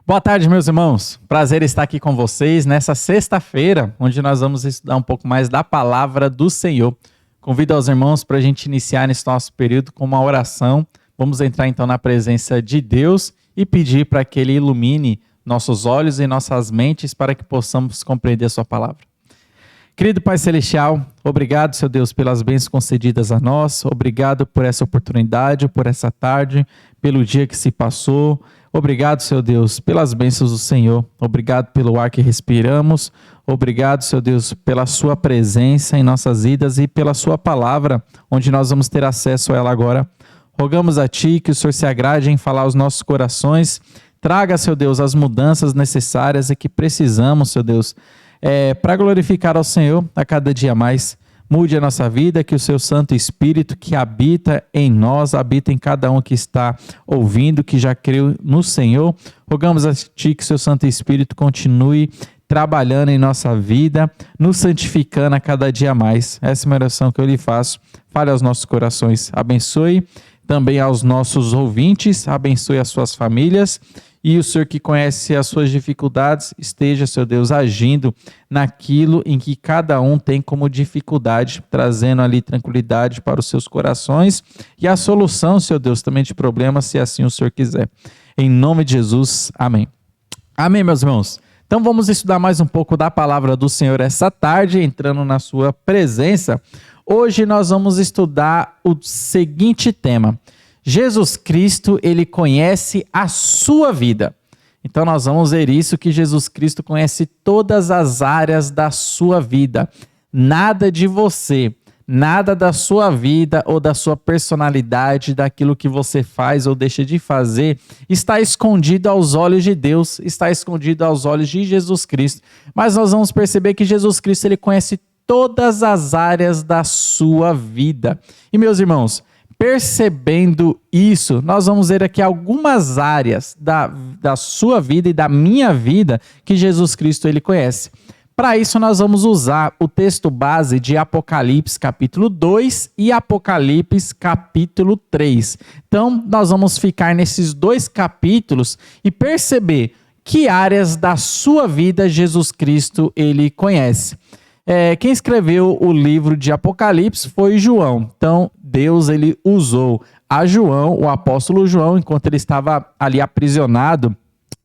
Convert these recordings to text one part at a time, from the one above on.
Boa tarde, meus irmãos. Prazer estar aqui com vocês nessa sexta-feira, onde nós vamos estudar um pouco mais da palavra do Senhor. Convido aos irmãos para a gente iniciar nesse nosso período com uma oração. Vamos entrar então na presença de Deus e pedir para que Ele ilumine nossos olhos e nossas mentes para que possamos compreender a sua palavra. Querido Pai Celestial, obrigado, Seu Deus, pelas bênçãos concedidas a nós. Obrigado por essa oportunidade, por essa tarde, pelo dia que se passou. Obrigado, Seu Deus, pelas bênçãos do Senhor. Obrigado pelo ar que respiramos. Obrigado, Seu Deus, pela Sua presença em nossas vidas e pela Sua palavra, onde nós vamos ter acesso a ela agora. Rogamos a Ti que o Senhor se agrade em falar aos nossos corações. Traga, Seu Deus, as mudanças necessárias e que precisamos, Seu Deus, para glorificar ao Senhor a cada dia mais. Mude a nossa vida, que o Seu Santo Espírito que habita em nós, habita em cada um que está ouvindo, que já creu no Senhor. Rogamos a Ti que o Seu Santo Espírito continue trabalhando em nossa vida, nos santificando a cada dia mais. Essa é uma oração que eu lhe faço. Fale aos nossos corações. Abençoe também aos nossos ouvintes, abençoe as suas famílias. E o Senhor que conhece as suas dificuldades, esteja, Seu Deus, agindo naquilo em que cada um tem como dificuldade, trazendo ali tranquilidade para os seus corações e a solução, Seu Deus, também de problemas, se assim o Senhor quiser. Em nome de Jesus, amém. Amém, meus irmãos. Então vamos estudar mais um pouco da palavra do Senhor essa tarde, entrando na sua presença. Hoje nós vamos estudar o seguinte tema: Jesus Cristo, Ele conhece a sua vida. Então nós vamos ver isso, que Jesus Cristo conhece todas as áreas da sua vida. Nada de você, nada da sua vida ou da sua personalidade, daquilo que você faz ou deixa de fazer, está escondido aos olhos de Deus, está escondido aos olhos de Jesus Cristo. Mas nós vamos perceber que Jesus Cristo, Ele conhece todas as áreas da sua vida. E meus irmãos, percebendo isso, nós vamos ver aqui algumas áreas da sua vida e da minha vida que Jesus Cristo ele conhece. Para isso, nós vamos usar o texto base de Apocalipse capítulo 2 e Apocalipse capítulo 3. Então, nós vamos ficar nesses dois capítulos e perceber que áreas da sua vida Jesus Cristo ele conhece. Quem escreveu o livro de Apocalipse foi João. Então, Deus ele usou a João, o apóstolo João, enquanto ele estava ali aprisionado,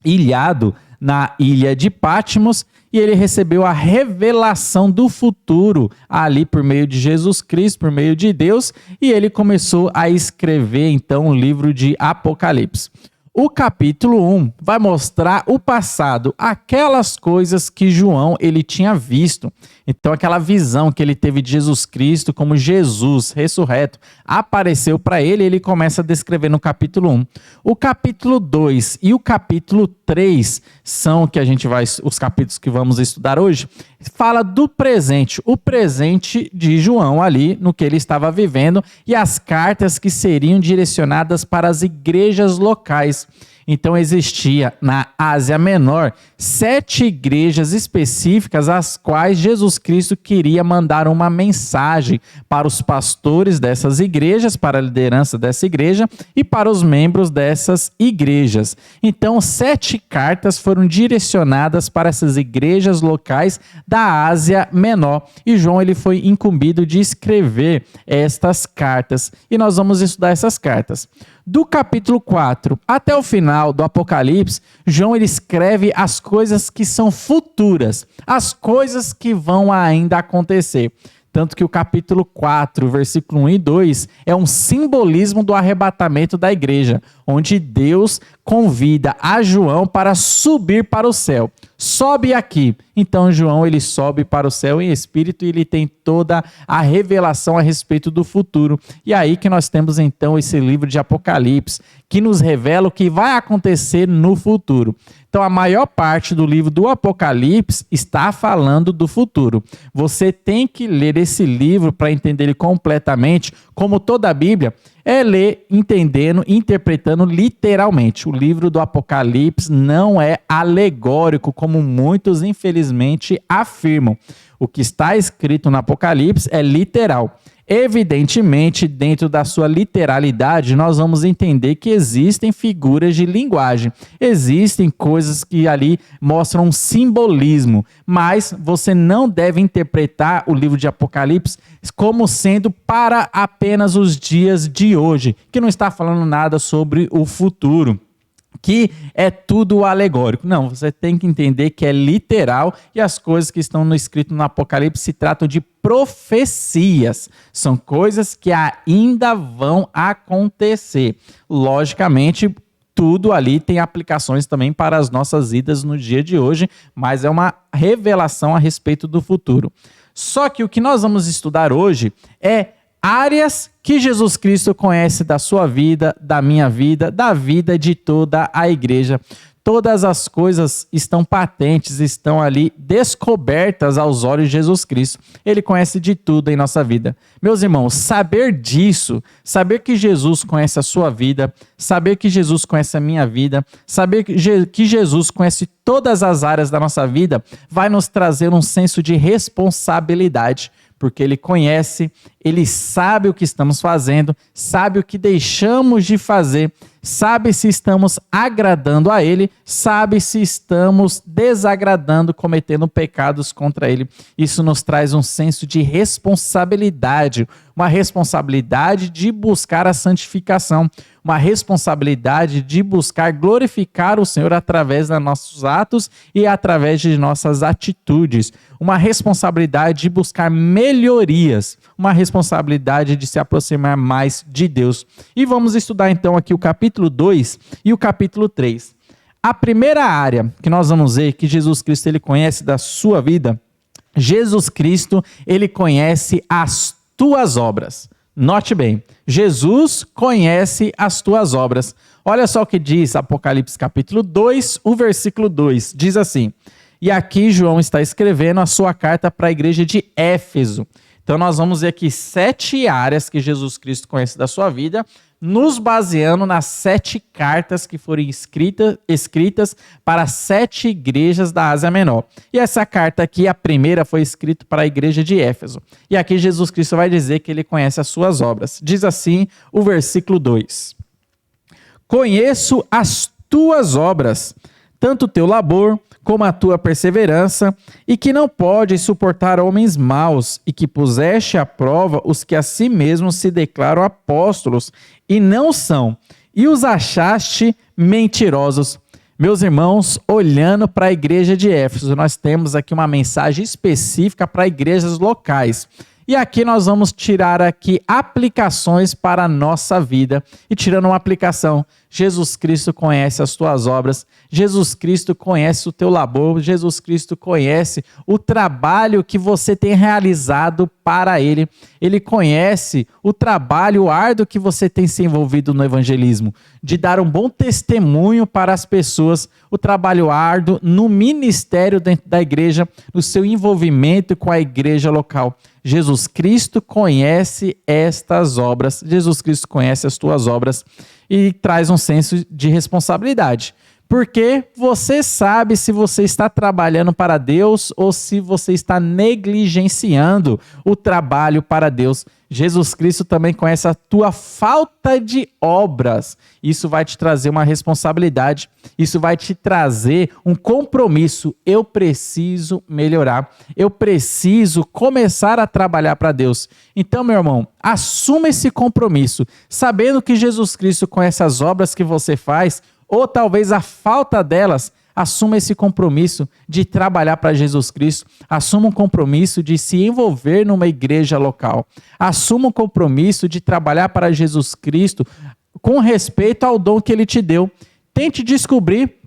ilhado na ilha de Patmos, e ele recebeu a revelação do futuro ali por meio de Jesus Cristo, por meio de Deus, e ele começou a escrever então o livro de Apocalipse. O capítulo 1 vai mostrar o passado, aquelas coisas que João ele tinha visto. Então, aquela visão que ele teve de Jesus Cristo, como Jesus ressurreto, apareceu para ele, ele começa a descrever no capítulo 1. O capítulo 2 e o capítulo 3 são os capítulos que vamos estudar hoje. Fala do presente, o presente de João ali, no que ele estava vivendo, e as cartas que seriam direcionadas para as igrejas locais. Então existia na Ásia Menor 7 igrejas específicas às quais Jesus Cristo queria mandar uma mensagem para os pastores dessas igrejas, para a liderança dessa igreja e para os membros dessas igrejas. Então 7 cartas foram direcionadas para essas igrejas locais da Ásia Menor e João ele foi incumbido de escrever estas cartas e nós vamos estudar essas cartas. Do capítulo 4 até o final do Apocalipse, João ele escreve as coisas que são futuras, as coisas que vão ainda acontecer. Tanto que o capítulo 4, versículo 1 e 2, é um simbolismo do arrebatamento da igreja, onde Deus convida a João para subir para o céu. Sobe aqui. Então João ele sobe para o céu em espírito e ele tem toda a revelação a respeito do futuro. E aí que nós temos então esse livro de Apocalipse, que nos revela o que vai acontecer no futuro. Então a maior parte do livro do Apocalipse está falando do futuro. Você tem que ler esse livro para entender ele completamente, como toda a Bíblia, é ler entendendo, interpretando literalmente. O livro do Apocalipse não é alegórico, como muitos infelizmente afirmam. O que está escrito no Apocalipse é literal. Evidentemente, dentro da sua literalidade, nós vamos entender que existem figuras de linguagem, existem coisas que ali mostram um simbolismo, mas você não deve interpretar o livro de Apocalipse como sendo para apenas os dias de hoje, que não está falando nada sobre o futuro, que é tudo alegórico. Não, você tem que entender que é literal e as coisas que estão no escrito no Apocalipse se tratam de profecias. São coisas que ainda vão acontecer. Logicamente, tudo ali tem aplicações também para as nossas vidas no dia de hoje, mas é uma revelação a respeito do futuro. Só que o que nós vamos estudar hoje é áreas que Jesus Cristo conhece da sua vida, da minha vida, da vida de toda a igreja. Todas as coisas estão patentes, estão ali descobertas aos olhos de Jesus Cristo. Ele conhece de tudo em nossa vida. Meus irmãos, saber disso, saber que Jesus conhece a sua vida, saber que Jesus conhece a minha vida, saber que Jesus conhece todas as áreas da nossa vida, vai nos trazer um senso de responsabilidade. Porque ele conhece, ele sabe o que estamos fazendo, sabe o que deixamos de fazer, sabe se estamos agradando a ele, sabe se estamos desagradando, cometendo pecados contra ele. Isso nos traz um senso de responsabilidade, uma responsabilidade de buscar a santificação, uma responsabilidade de buscar glorificar o Senhor através dos nossos atos e através de nossas atitudes, uma responsabilidade de buscar melhorias, uma responsabilidade de se aproximar mais de Deus. E vamos estudar então aqui o capítulo 2 e o capítulo 3. A primeira área que nós vamos ver que Jesus Cristo ele conhece da sua vida, Jesus Cristo ele conhece as tuas obras. Note bem, Jesus conhece as tuas obras. Olha só o que diz Apocalipse capítulo 2, o versículo 2, diz assim: e aqui João está escrevendo a sua carta para a igreja de Éfeso. Então nós vamos ver aqui 7 áreas que Jesus Cristo conhece da sua vida, nos baseando nas 7 cartas que foram escritas para 7 igrejas da Ásia Menor. E essa carta aqui, a primeira, foi escrita para a igreja de Éfeso. E aqui Jesus Cristo vai dizer que ele conhece as suas obras. Diz assim o versículo 2: conheço as tuas obras, tanto o teu labor como a tua perseverança, e que não podes suportar homens maus, e que puseste à prova os que a si mesmos se declaram apóstolos, e não são, e os achaste mentirosos. Meus irmãos, olhando para a igreja de Éfeso, nós temos aqui uma mensagem específica para igrejas locais. E aqui nós vamos tirar aqui aplicações para a nossa vida. E tirando uma aplicação, Jesus Cristo conhece as tuas obras, Jesus Cristo conhece o teu labor, Jesus Cristo conhece o trabalho que você tem realizado para Ele. Ele conhece o trabalho árduo que você tem se envolvido no evangelismo, de dar um bom testemunho para as pessoas, o trabalho árduo no ministério dentro da igreja, no seu envolvimento com a igreja local. Jesus Cristo conhece estas obras, Jesus Cristo conhece as tuas obras e traz um senso de responsabilidade. Porque você sabe se você está trabalhando para Deus ou se você está negligenciando o trabalho para Deus. Jesus Cristo também conhece a tua falta de obras. Isso vai te trazer uma responsabilidade, isso vai te trazer um compromisso. Eu preciso melhorar, eu preciso começar a trabalhar para Deus. Então, meu irmão, assuma esse compromisso, sabendo que Jesus Cristo conhece as obras que você faz, ou talvez a falta delas. Assuma esse compromisso de trabalhar para Jesus Cristo. Assuma um compromisso de se envolver numa igreja local. Assuma um compromisso de trabalhar para Jesus Cristo com respeito ao dom que Ele te deu. Tente descobrir,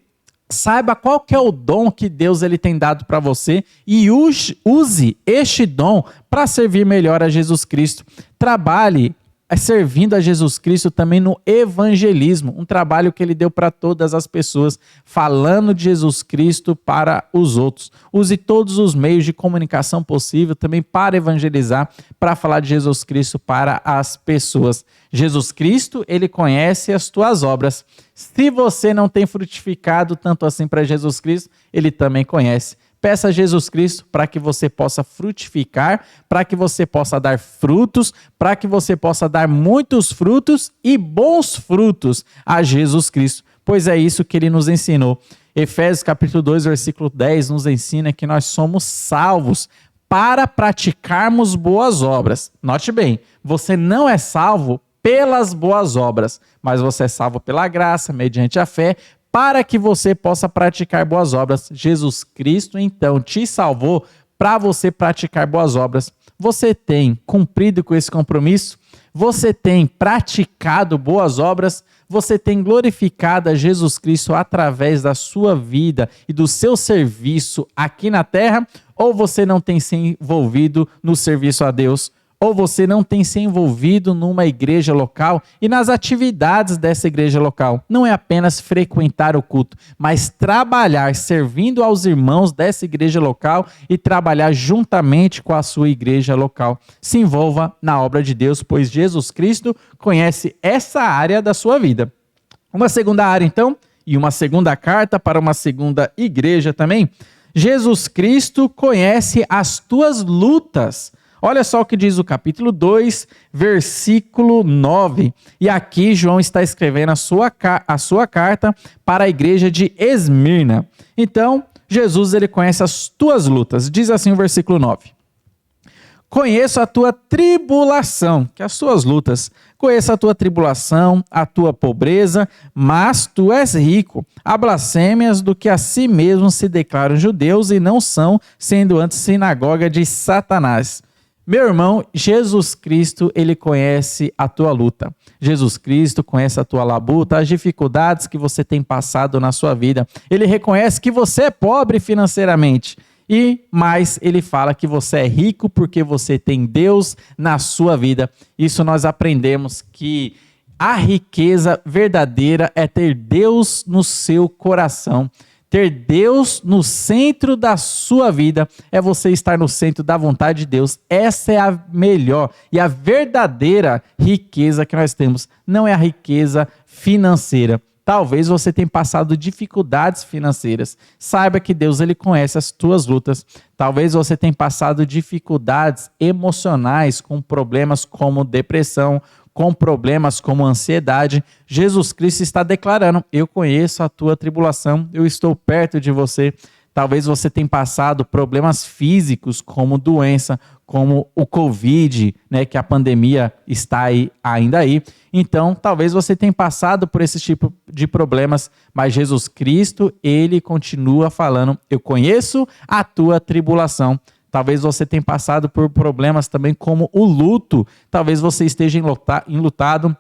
saiba qual que é o dom que Deus ele tem dado para você e use este dom para servir melhor a Jesus Cristo. Trabalhe servindo a Jesus Cristo também no evangelismo, um trabalho que ele deu para todas as pessoas, falando de Jesus Cristo para os outros. Use todos os meios de comunicação possível também para evangelizar, para falar de Jesus Cristo para as pessoas. Jesus Cristo, ele conhece as tuas obras. Se você não tem frutificado tanto assim para Jesus Cristo, ele também conhece. Peça a Jesus Cristo para que você possa frutificar, para que você possa dar frutos, para que você possa dar muitos frutos e bons frutos a Jesus Cristo, pois é isso que ele nos ensinou. Efésios capítulo 2, versículo 10 nos ensina que nós somos salvos para praticarmos boas obras. Note bem, você não é salvo pelas boas obras, mas você é salvo pela graça, mediante a fé, para que você possa praticar boas obras. Jesus Cristo, então, te salvou para você praticar boas obras. Você tem cumprido com esse compromisso? Você tem praticado boas obras? Você tem glorificado a Jesus Cristo através da sua vida e do seu serviço aqui na terra? Ou você não tem se envolvido no serviço a Deus? Ou você não tem se envolvido numa igreja local e nas atividades dessa igreja local? Não é apenas frequentar o culto, mas trabalhar servindo aos irmãos dessa igreja local e trabalhar juntamente com a sua igreja local. Se envolva na obra de Deus, pois Jesus Cristo conhece essa área da sua vida. Uma segunda área, então, e uma segunda carta para uma segunda igreja também. Jesus Cristo conhece as tuas lutas. Olha só o que diz o capítulo 2, versículo 9. E aqui João está escrevendo a sua carta para a igreja de Esmirna. Então, Jesus ele conhece as tuas lutas. Diz assim o versículo 9. Conheço a tua tribulação, que é as suas lutas. Conheço a tua tribulação, a tua pobreza, mas tu és rico. Há blasfêmias do que a si mesmos se declaram judeus e não são, sendo antes sinagoga de Satanás. Meu irmão, Jesus Cristo, ele conhece a tua luta. Jesus Cristo conhece a tua labuta, as dificuldades que você tem passado na sua vida. Ele reconhece que você é pobre financeiramente. E mais, ele fala que você é rico porque você tem Deus na sua vida. Isso nós aprendemos que a riqueza verdadeira é ter Deus no seu coração. Ter Deus no centro da sua vida é você estar no centro da vontade de Deus. Essa é a melhor e a verdadeira riqueza que nós temos. Não é a riqueza financeira. Talvez você tenha passado dificuldades financeiras. Saiba que Deus ele conhece as tuas lutas. Talvez você tenha passado dificuldades emocionais com problemas como depressão, com problemas como ansiedade. Jesus Cristo está declarando: eu conheço a tua tribulação, eu estou perto de você. Talvez você tenha passado problemas físicos como doença, como o Covid, né, que a pandemia está ainda aí. Então, talvez você tenha passado por esse tipo de problemas, mas Jesus Cristo, ele continua falando: eu conheço a tua tribulação. Talvez você tenha passado por problemas também como o luto. Talvez você esteja enlutado.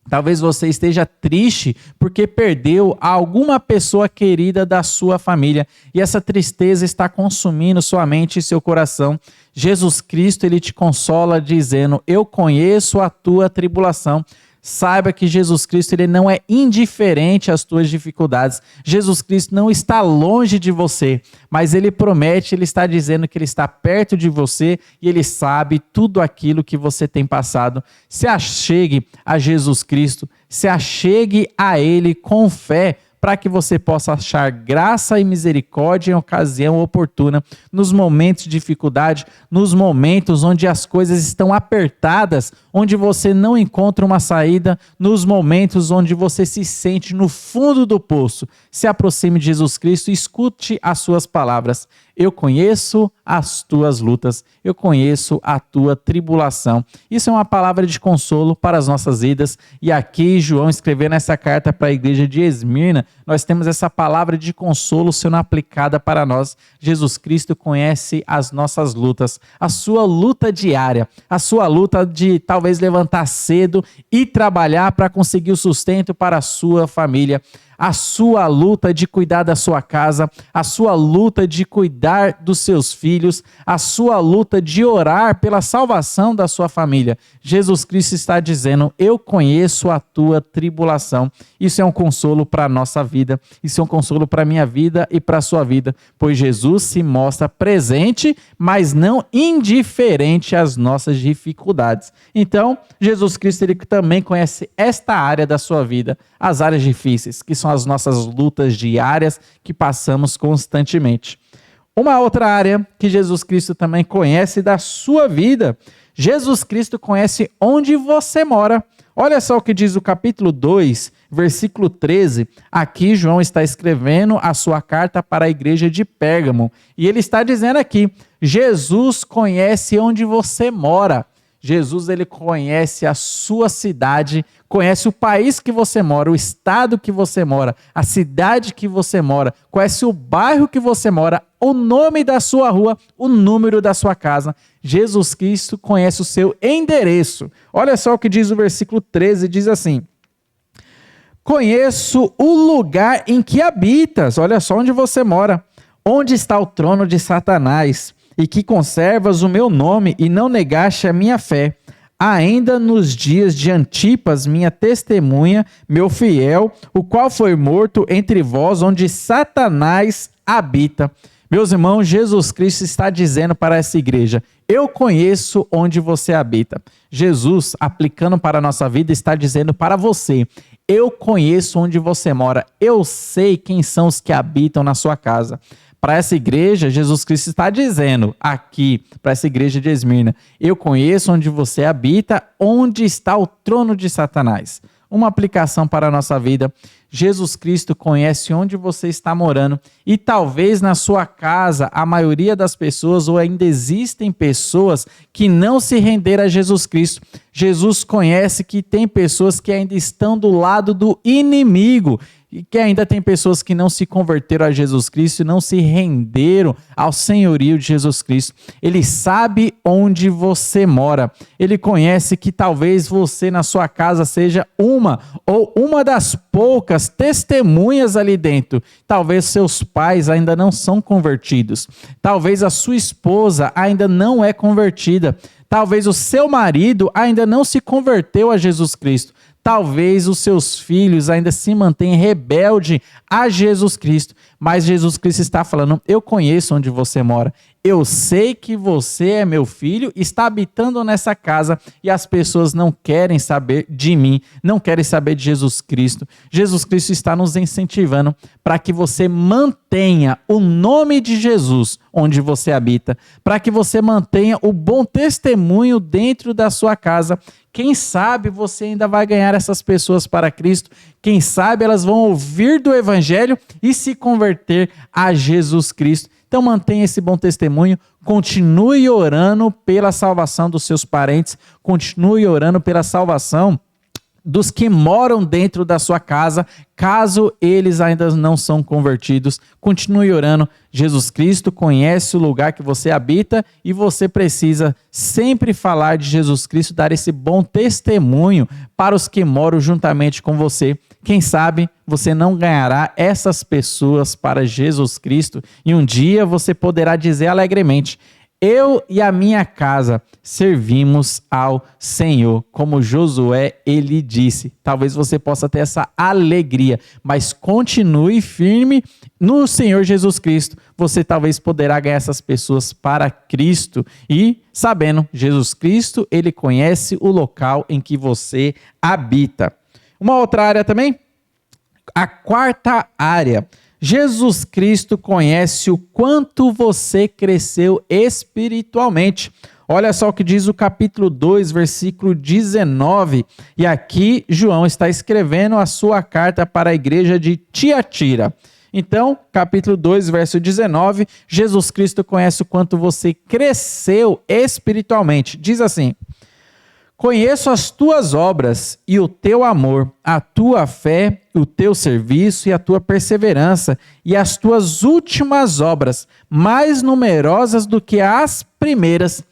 Talvez você esteja triste porque perdeu alguma pessoa querida da sua família. E essa tristeza está consumindo sua mente e seu coração. Jesus Cristo, ele te consola dizendo: eu conheço a tua tribulação. Saiba que Jesus Cristo ele não é indiferente às tuas dificuldades. Jesus Cristo não está longe de você, mas ele promete, ele está dizendo que ele está perto de você e ele sabe tudo aquilo que você tem passado. Se achegue a Jesus Cristo, se achegue a ele com fé, para que você possa achar graça e misericórdia em ocasião oportuna, nos momentos de dificuldade, nos momentos onde as coisas estão apertadas, onde você não encontra uma saída, nos momentos onde você se sente no fundo do poço. Se aproxime de Jesus Cristo e escute as suas palavras. Eu conheço as tuas lutas, eu conheço a tua tribulação. Isso é uma palavra de consolo para as nossas vidas. E aqui, João escrevendo essa carta para a igreja de Esmirna, nós temos essa palavra de consolo sendo aplicada para nós. Jesus Cristo conhece as nossas lutas, a sua luta diária, a sua luta de talvez levantar cedo e trabalhar para conseguir o sustento para a sua família. A sua luta de cuidar da sua casa, a sua luta de cuidar dos seus filhos, a sua luta de orar pela salvação da sua família. Jesus Cristo está dizendo: eu conheço a tua tribulação. Isso é um consolo para a nossa vida, isso é um consolo para a minha vida e para a sua vida, pois Jesus se mostra presente, mas não indiferente às nossas dificuldades. Então, Jesus Cristo ele também conhece esta área da sua vida, as áreas difíceis, que são as nossas lutas diárias que passamos constantemente. Uma outra área que Jesus Cristo também conhece da sua vida. Jesus Cristo conhece onde você mora. Olha só o que diz o capítulo 2, versículo 13. Aqui João está escrevendo a sua carta para a igreja de Pérgamo. E ele está dizendo aqui, Jesus conhece onde você mora. Jesus, ele conhece a sua cidade, conhece o país que você mora, o estado que você mora, a cidade que você mora, conhece o bairro que você mora, o nome da sua rua, o número da sua casa. Jesus Cristo conhece o seu endereço. Olha só o que diz o versículo 13, diz assim: conheço o lugar em que habitas, olha só onde você mora, onde está o trono de Satanás, e que conservas o meu nome e não negaste a minha fé, ainda nos dias de Antipas, minha testemunha, meu fiel, o qual foi morto entre vós, onde Satanás habita. Meus irmãos, Jesus Cristo está dizendo para essa igreja, eu conheço onde você habita. Jesus, aplicando para a nossa vida, está dizendo para você, eu conheço onde você mora, eu sei quem são os que habitam na sua casa. Para essa igreja, Jesus Cristo está dizendo aqui, para essa igreja de Esmirna, eu conheço onde você habita, onde está o trono de Satanás. Uma aplicação para a nossa vida. Jesus Cristo conhece onde você está morando e talvez na sua casa a maioria das pessoas ou ainda existem pessoas que não se renderam a Jesus Cristo. Jesus conhece que tem pessoas que ainda estão do lado do inimigo e que ainda tem pessoas que não se converteram a Jesus Cristo e não se renderam ao senhorio de Jesus Cristo. Ele sabe onde você mora. Ele conhece que talvez você na sua casa seja uma das poucas testemunhas ali dentro. Talvez seus pais ainda não são convertidos. Talvez a sua esposa ainda não é convertida. Talvez o seu marido ainda não se converteu a Jesus Cristo. Talvez os seus filhos ainda se mantenham rebelde a Jesus Cristo. Mas Jesus Cristo está falando, eu conheço onde você mora. Eu sei que você é meu filho, está habitando nessa casa e as pessoas não querem saber de mim, não querem saber de Jesus Cristo. Jesus Cristo está nos incentivando para que você mantenha o nome de Jesus onde você habita, para que você mantenha o bom testemunho dentro da sua casa. Quem sabe você ainda vai ganhar essas pessoas para Cristo. Quem sabe elas vão ouvir do Evangelho e se converter a Jesus Cristo. Então mantenha esse bom testemunho, continue orando pela salvação dos seus parentes, continue orando pela salvação dos que moram dentro da sua casa, caso eles ainda não são convertidos. Continue orando. Jesus Cristo conhece o lugar que você habita e você precisa sempre falar de Jesus Cristo, dar esse bom testemunho para os que moram juntamente com você. Quem sabe você não ganhará essas pessoas para Jesus Cristo e um dia você poderá dizer alegremente, eu e a minha casa servimos ao Senhor, como Josué, ele disse. Talvez você possa ter essa alegria, mas continue firme no Senhor Jesus Cristo. Você talvez poderá ganhar essas pessoas para Cristo e sabendo, Jesus Cristo, ele conhece o local em que você habita. Uma outra área também, a quarta área. Jesus Cristo conhece o quanto você cresceu espiritualmente. Olha só o que diz o capítulo 2, versículo 19. E aqui João está escrevendo a sua carta para a igreja de Tiatira. Então, capítulo 2, verso 19, Jesus Cristo conhece o quanto você cresceu espiritualmente. Diz assim: conheço as tuas obras e o teu amor, a tua fé, o teu serviço e a tua perseverança, e as tuas últimas obras, mais numerosas do que as primeiras.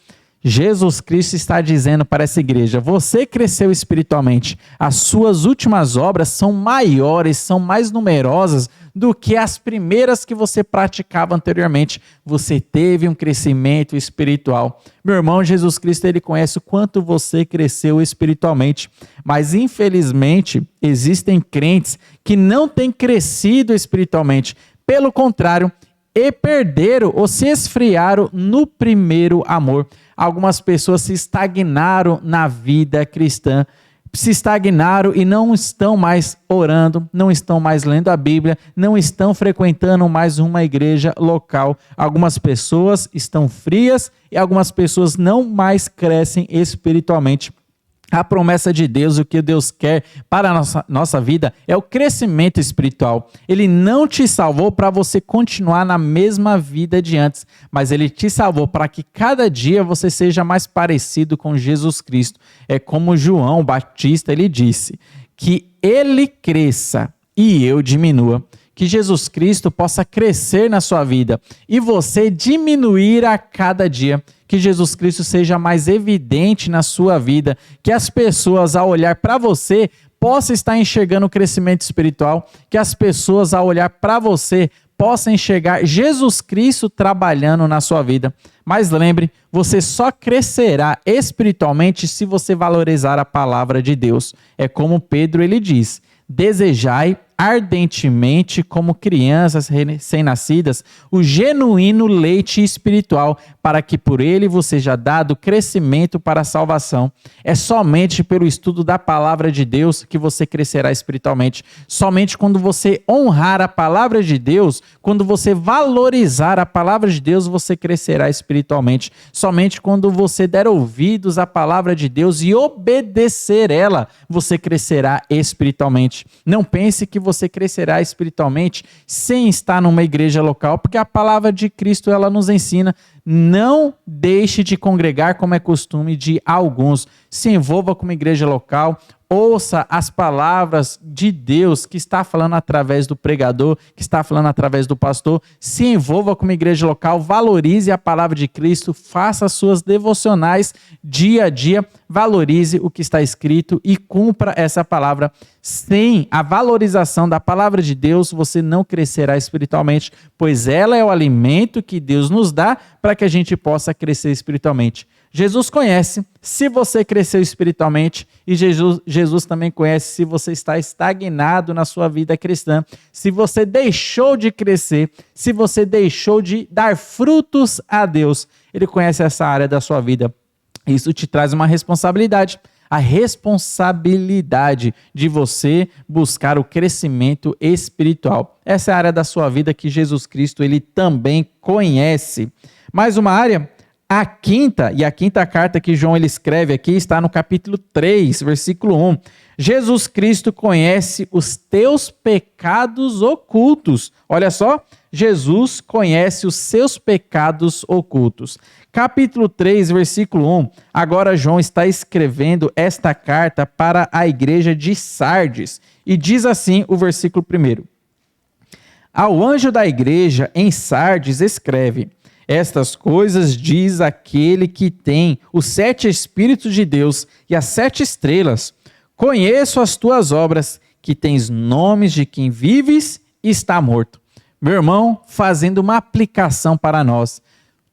Jesus Cristo está dizendo para essa igreja, você cresceu espiritualmente, as suas últimas obras são maiores, são mais numerosas do que as primeiras que você praticava anteriormente. Você teve um crescimento espiritual. Meu irmão, Jesus Cristo, ele conhece o quanto você cresceu espiritualmente, mas infelizmente existem crentes que não têm crescido espiritualmente, pelo contrário, e perderam ou se esfriaram no primeiro amor. Algumas pessoas se estagnaram na vida cristã, se estagnaram e não estão mais orando, não estão mais lendo a Bíblia, não estão frequentando mais uma igreja local. Algumas pessoas estão frias e algumas pessoas não mais crescem espiritualmente. A promessa de Deus, o que Deus quer para a nossa vida é o crescimento espiritual. Ele não te salvou para você continuar na mesma vida de antes, mas Ele te salvou para que cada dia você seja mais parecido com Jesus Cristo. É como João Batista, ele disse, que Ele cresça e eu diminua. Que Jesus Cristo possa crescer na sua vida e você diminuir a cada dia. Que Jesus Cristo seja mais evidente na sua vida. Que as pessoas, ao olhar para você, possam estar enxergando o crescimento espiritual. Que as pessoas, ao olhar para você, possam enxergar Jesus Cristo trabalhando na sua vida. Mas lembre, você só crescerá espiritualmente se você valorizar a palavra de Deus. É como Pedro ele diz: desejai ardentemente, como crianças recém-nascidas, o genuíno leite espiritual, para que por ele vos seja dado crescimento para a salvação. É somente pelo estudo da palavra de Deus que você crescerá espiritualmente. Somente quando você honrar a palavra de Deus, quando você valorizar a palavra de Deus, você crescerá espiritualmente. Somente quando você der ouvidos à palavra de Deus e obedecer ela, você crescerá espiritualmente. Não pense que você crescerá espiritualmente sem estar numa igreja local, porque a palavra de Cristo ela nos ensina: não deixe de congregar como é costume de alguns. Se envolva com uma igreja local, ouça as palavras de Deus que está falando através do pregador, que está falando através do pastor. Se envolva com uma igreja local, valorize a palavra de Cristo, faça as suas devocionais dia a dia, valorize o que está escrito e cumpra essa palavra. Sem a valorização da palavra de Deus, você não crescerá espiritualmente, pois ela é o alimento que Deus nos dá para que a gente possa crescer espiritualmente. Jesus conhece se você cresceu espiritualmente e Jesus também conhece se você está estagnado na sua vida cristã, se você deixou de crescer, se você deixou de dar frutos a Deus. Ele conhece essa área da sua vida. Isso te traz uma responsabilidade. A responsabilidade de você buscar o crescimento espiritual. Essa é a área da sua vida que Jesus Cristo ele também conhece. Mais uma área, a quinta carta que João ele escreve aqui está no capítulo 3, versículo 1. Jesus Cristo conhece os teus pecados ocultos. Olha só, Jesus conhece os seus pecados ocultos. Capítulo 3, versículo 1. Agora João está escrevendo esta carta para a igreja de Sardes. E diz assim o versículo 1. Ao anjo da igreja em Sardes escreve: estas coisas diz aquele que tem os 7 Espíritos de Deus e as 7 estrelas. Conheço as tuas obras, que tens nomes de quem vives e está morto. Meu irmão, fazendo uma aplicação para nós.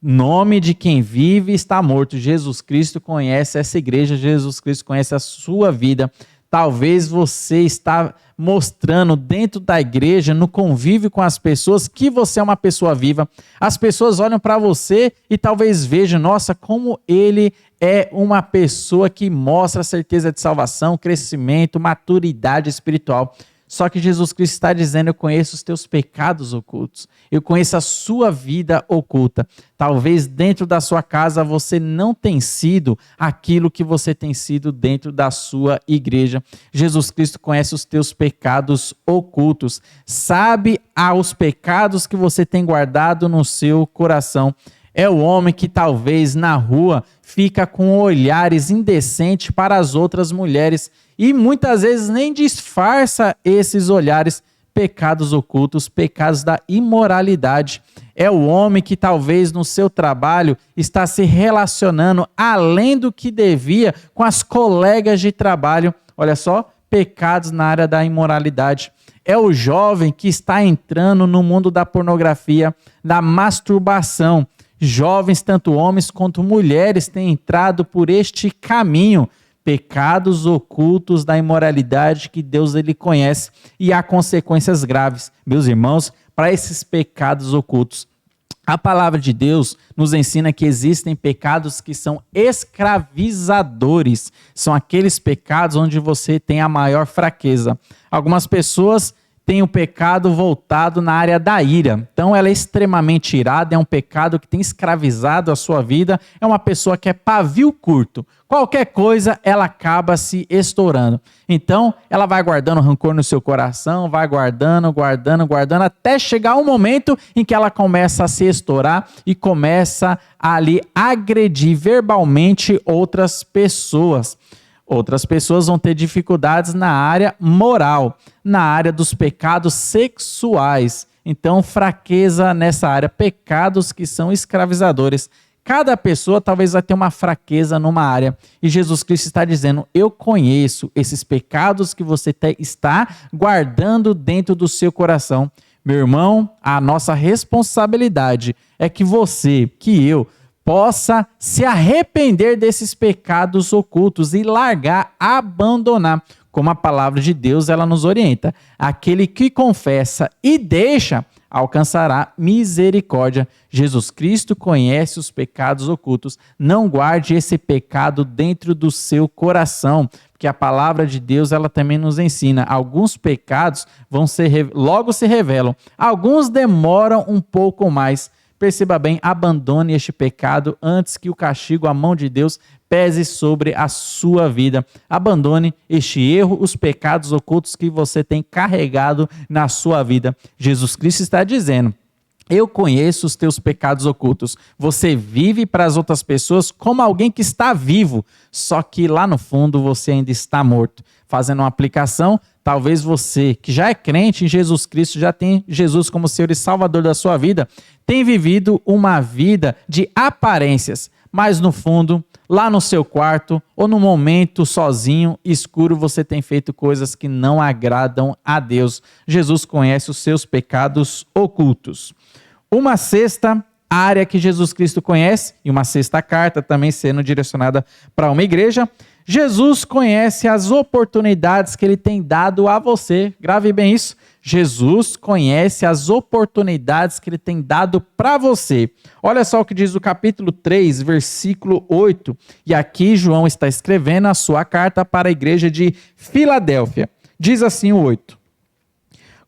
Nome de quem vive e está morto. Jesus Cristo conhece essa igreja, Jesus Cristo conhece a sua vida. Talvez você está mostrando dentro da igreja, no convívio com as pessoas, que você é uma pessoa viva. As pessoas olham para você e talvez vejam, nossa, como ele é uma pessoa que mostra certeza de salvação, crescimento, maturidade espiritual. Só que Jesus Cristo está dizendo: eu conheço os teus pecados ocultos, eu conheço a sua vida oculta. Talvez dentro da sua casa você não tenha sido aquilo que você tem sido dentro da sua igreja. Jesus Cristo conhece os teus pecados ocultos, sabe aos pecados que você tem guardado no seu coração. É o homem que talvez na rua fica com olhares indecentes para as outras mulheres e muitas vezes nem disfarça esses olhares, pecados ocultos, pecados da imoralidade. É o homem que talvez no seu trabalho está se relacionando além do que devia com as colegas de trabalho. Olha só, pecados na área da imoralidade. É o jovem que está entrando no mundo da pornografia, da masturbação. Jovens, tanto homens quanto mulheres, têm entrado por este caminho. Pecados ocultos da imoralidade que Deus ele conhece e há consequências graves. Meus irmãos, para esses pecados ocultos, A palavra de Deus nos ensina que existem pecados que são escravizadores. São aqueles pecados onde você tem a maior fraqueza. Algumas pessoas têm o pecado voltado na área da ira. Então ela é extremamente irada, é um pecado que tem escravizado a sua vida. É uma pessoa que é pavio curto. Qualquer coisa ela acaba se estourando. Então ela vai guardando rancor no seu coração, vai guardando, até chegar um momento em que ela começa a se estourar e começa a ali agredir verbalmente outras pessoas. Outras pessoas vão ter dificuldades na área moral, na área dos pecados sexuais. Então, fraqueza nessa área, pecados que são escravizadores. Cada pessoa talvez vai ter uma fraqueza numa área. E Jesus Cristo está dizendo, eu conheço esses pecados que você está guardando dentro do seu coração. Meu irmão, a nossa responsabilidade é que você, que eu, possa se arrepender desses pecados ocultos e largar, abandonar. Como a palavra de Deus ela nos orienta. Aquele que confessa e deixa, alcançará misericórdia. Jesus Cristo conhece os pecados ocultos. Não guarde esse pecado dentro do seu coração, porque a palavra de Deus ela também nos ensina. Alguns pecados logo se revelam. Alguns demoram um pouco mais. Perceba bem, abandone este pecado antes que o castigo, a mão de Deus, pese sobre a sua vida. Abandone este erro, os pecados ocultos que você tem carregado na sua vida. Jesus Cristo está dizendo, eu conheço os teus pecados ocultos. Você vive para as outras pessoas como alguém que está vivo, só que lá no fundo você ainda está morto. Fazendo uma aplicação, talvez você que já é crente em Jesus Cristo, já tem Jesus como Senhor e Salvador da sua vida, tem vivido uma vida de aparências, mas no fundo, lá no seu quarto ou no momento sozinho, escuro, você tem feito coisas que não agradam a Deus. Jesus conhece os seus pecados ocultos. Uma sexta área que Jesus Cristo conhece, e uma sexta carta também sendo direcionada para uma igreja, Jesus conhece as oportunidades que ele tem dado a você. Grave bem isso. Jesus conhece as oportunidades que ele tem dado para você. Olha só o que diz o capítulo 3, versículo 8. E aqui João está escrevendo a sua carta para a igreja de Filadélfia. Diz assim o 8.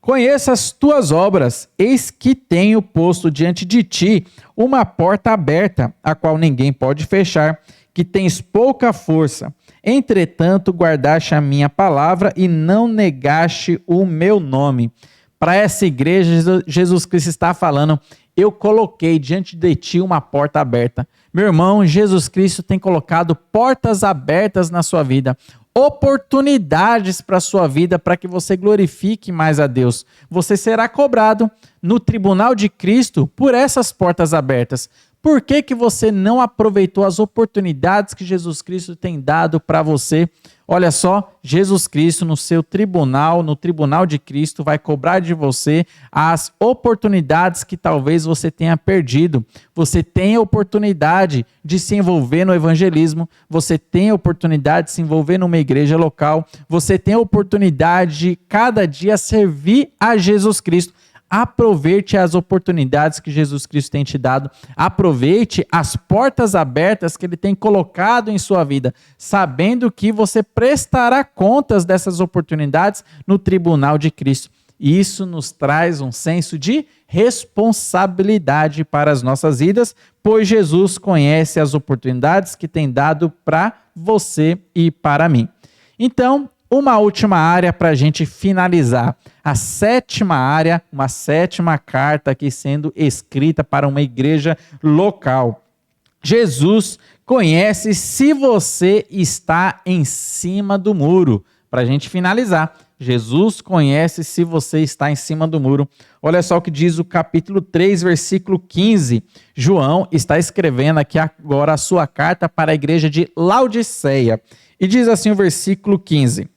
Conheça as tuas obras, eis que tenho posto diante de ti uma porta aberta, a qual ninguém pode fechar, que tens pouca força. Entretanto, guardaste a minha palavra e não negaste o meu nome. Para essa igreja, Jesus Cristo está falando, eu coloquei diante de ti uma porta aberta. Meu irmão, Jesus Cristo tem colocado portas abertas na sua vida, oportunidades para a sua vida, para que você glorifique mais a Deus. Você será cobrado no tribunal de Cristo por essas portas abertas. Por que você não aproveitou as oportunidades que Jesus Cristo tem dado para você? Olha só, Jesus Cristo no seu tribunal, no tribunal de Cristo, vai cobrar de você as oportunidades que talvez você tenha perdido. Você tem a oportunidade de se envolver no evangelismo, você tem a oportunidade de se envolver numa igreja local, você tem a oportunidade de cada dia servir a Jesus Cristo. Aproveite as oportunidades que Jesus Cristo tem te dado. Aproveite as portas abertas que ele tem colocado em sua vida, sabendo que você prestará contas dessas oportunidades no tribunal de Cristo. Isso nos traz um senso de responsabilidade para as nossas vidas, pois Jesus conhece as oportunidades que tem dado para você e para mim. Então, uma última área para a gente finalizar. A sétima área, uma sétima carta aqui sendo escrita para uma igreja local. Jesus conhece se você está em cima do muro. Para a gente finalizar, Jesus conhece se você está em cima do muro. Olha só o que diz o capítulo 3, versículo 15. João está escrevendo aqui agora a sua carta para a igreja de Laodiceia. E diz assim o versículo 15.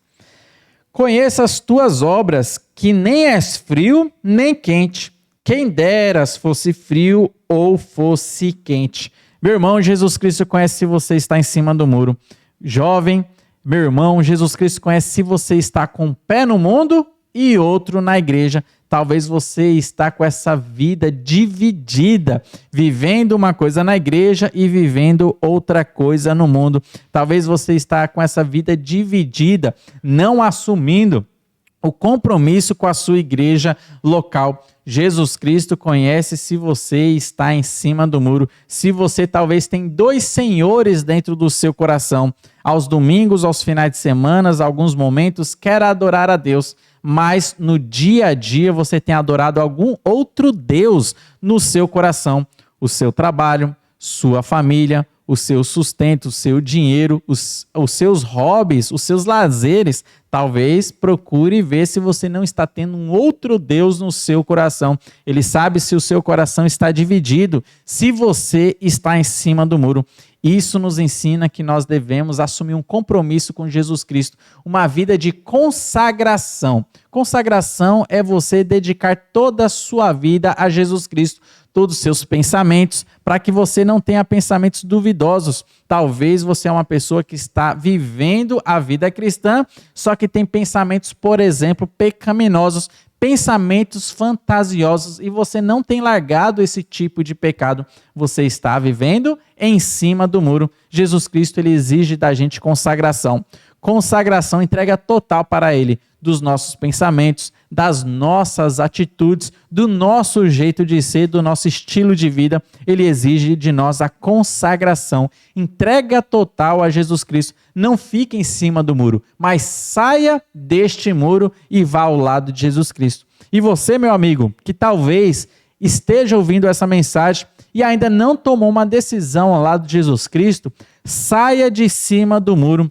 Conheça as tuas obras, que nem és frio nem quente. Quem deras fosse frio ou fosse quente. Meu irmão, Jesus Cristo conhece se você está em cima do muro. Jovem, meu irmão, Jesus Cristo conhece se você está com um pé no mundo e outro na igreja. talvez você está com essa vida dividida, vivendo uma coisa na igreja e vivendo outra coisa no mundo. Talvez você está com essa vida dividida, não assumindo o compromisso com a sua igreja local. Jesus Cristo conhece se você está em cima do muro, se você talvez tem dois senhores dentro do seu coração. Aos domingos, aos finais de semana, alguns momentos, quer adorar a Deus, mas no dia a dia você tem adorado algum outro Deus no seu coração. O seu trabalho, sua família, o seu sustento, o seu dinheiro, os seus hobbies, os seus lazeres. Talvez procure ver se você não está tendo um outro Deus no seu coração. Ele sabe se o seu coração está dividido, se você está em cima do muro. Isso nos ensina que nós devemos assumir um compromisso com Jesus Cristo, uma vida de consagração. Consagração é você dedicar toda a sua vida a Jesus Cristo, todos os seus pensamentos, para que você não tenha pensamentos duvidosos. Talvez você é uma pessoa que está vivendo a vida cristã, só que tem pensamentos, por exemplo, pecaminosos, pensamentos fantasiosos, e você não tem largado esse tipo de pecado. Você está vivendo em cima do muro. Jesus Cristo, ele exige da gente consagração. Consagração, entrega total para ele, dos nossos pensamentos, das nossas atitudes, do nosso jeito de ser, do nosso estilo de vida. Ele exige de nós a consagração, entrega total a Jesus Cristo. Não fique em cima do muro, mas saia deste muro e vá ao lado de Jesus Cristo. E você, meu amigo, que talvez esteja ouvindo essa mensagem e ainda não tomou uma decisão ao lado de Jesus Cristo, saia de cima do muro.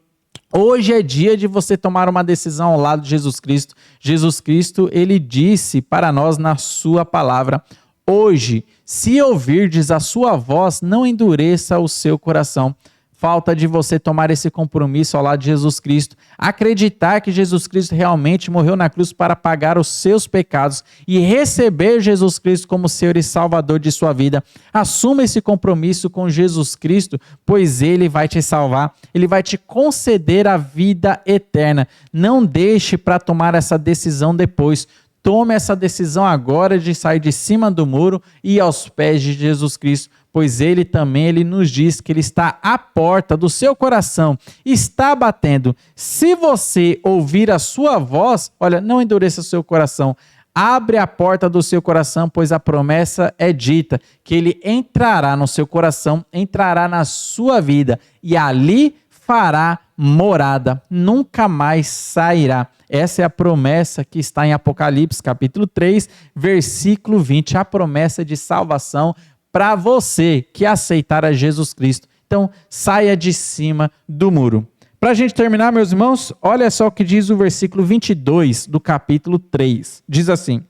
Hoje é dia de você tomar uma decisão ao lado de Jesus Cristo. Jesus Cristo, ele disse para nós na sua palavra: hoje, se ouvirdes a sua voz, não endureça o seu coração. Falta de você tomar esse compromisso ao lado de Jesus Cristo, acreditar que Jesus Cristo realmente morreu na cruz para pagar os seus pecados e receber Jesus Cristo como Senhor e Salvador de sua vida. Assuma esse compromisso com Jesus Cristo, pois Ele vai te salvar, Ele vai te conceder a vida eterna. Não deixe para tomar essa decisão depois. Tome essa decisão agora de sair de cima do muro e ir aos pés de Jesus Cristo, pois ele também nos diz que ele está à porta do seu coração, está batendo. Se você ouvir a sua voz, olha, não endureça o seu coração, abre a porta do seu coração, pois a promessa é dita, que ele entrará no seu coração, entrará na sua vida e ali fará morada, nunca mais sairá. Essa é a promessa que está em Apocalipse, capítulo 3, versículo 20, a promessa de salvação para você que aceitar a Jesus Cristo. Então, saia de cima do muro. Para a gente terminar, meus irmãos, olha só o que diz o versículo 22 do capítulo 3. Diz assim: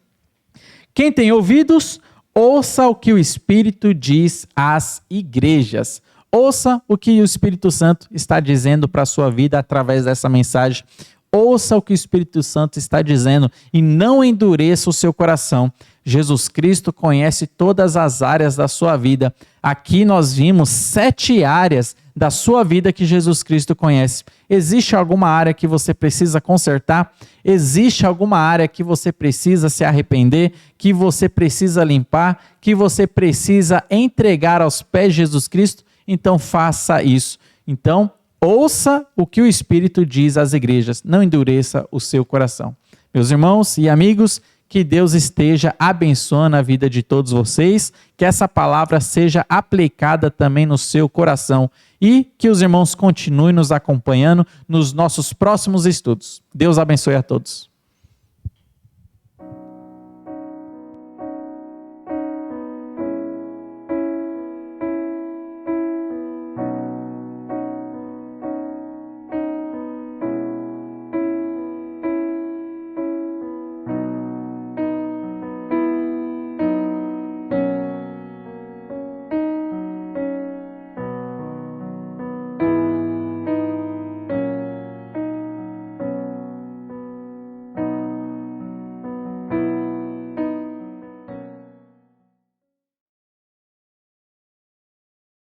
quem tem ouvidos, ouça o que o Espírito diz às igrejas. Ouça o que o Espírito Santo está dizendo para a sua vida através dessa mensagem. Ouça o que o Espírito Santo está dizendo e não endureça o seu coração. Jesus Cristo conhece todas as áreas da sua vida. Aqui nós vimos 7 áreas da sua vida que Jesus Cristo conhece. Existe alguma área que você precisa consertar? Existe alguma área que você precisa se arrepender? Que você precisa limpar? Que você precisa entregar aos pés de Jesus Cristo? Então faça isso. Então, ouça o que o Espírito diz às igrejas, não endureça o seu coração. Meus irmãos e amigos, que Deus esteja abençoando a vida de todos vocês, que essa palavra seja aplicada também no seu coração e que os irmãos continuem nos acompanhando nos nossos próximos estudos. Deus abençoe a todos.